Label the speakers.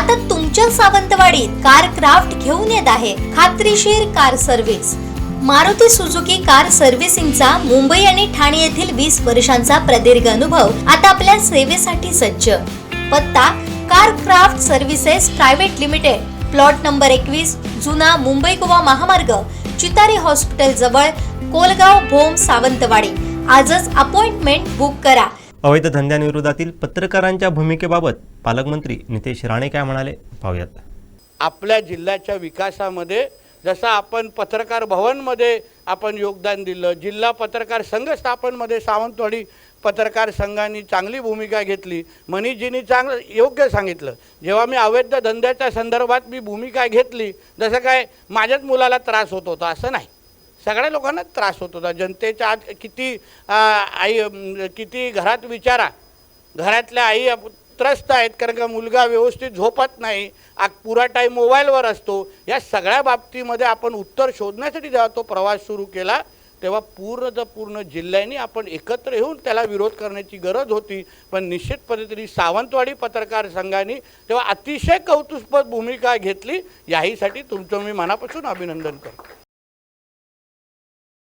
Speaker 1: आता तुमच्या सावंतवाडीत car craft घेऊन येत आहे खात्रीशीर car service. Maruti Suzuki car सर्व्हिसिंगचा मुंबई आणि ठाणे येथील 20 वर्षांचा प्रदीर्घ अनुभव आता आपल्या सेवेसाठी सज्ज। पत्ता car craft services private limited, plot number 21, जुना मुंबई गोवा महामार्ग, चितारी हॉस्पिटल जवळ, कोलगाव भोम, सावंतवाडी। आजच अपॉइंटमेंट बुक करा।
Speaker 2: अवैध धंद्यांविरोधातील पत्रकारांच्या भूमिकेबाबत पालकमंत्री नितेश राणे काय म्हणाले पाहूयात।
Speaker 3: आपल्या जिल्ह्याच्या विकासामध्ये जसं आपण पत्रकार भवनमध्ये आपण योगदान दिलं, जिल्हा पत्रकार संघ स्थापनमध्ये सावंतवाडी पत्रकार संघाने चांगली भूमिका घेतली, मनीजींनी चांगलं योग्य सांगितलं। जेव्हा मी अवैध धंद्याच्या संदर्भात मी भूमिका घेतली, जसं काय माझ्याच मुलाला त्रास होत होता असं नाही, सगळ्या लोकांना त्रास होत होता। जनतेच्या आज किती घरात विचारा, घरातल्या आई त्रस्त आहेत, कारण का मुलगा व्यवस्थित झोपत नाही, पुरा टाईम मोबाईलवर असतो। या सगळ्या बाबतीमध्ये आपण उत्तर शोधण्यासाठी जेव्हा तो प्रवास सुरू केला तेव्हा पूर्ण जिल्ह्याने आपण एकत्र येऊन त्याला विरोध करण्याची गरज होती। पण निश्चित पद्धतीने सावंतवाडी पत्रकार संघाने तेव्हा अतिशय कौतुकास्पद भूमिका घेतली। याहीसाठी तुमचं मी मनापासून अभिनंदन करतो।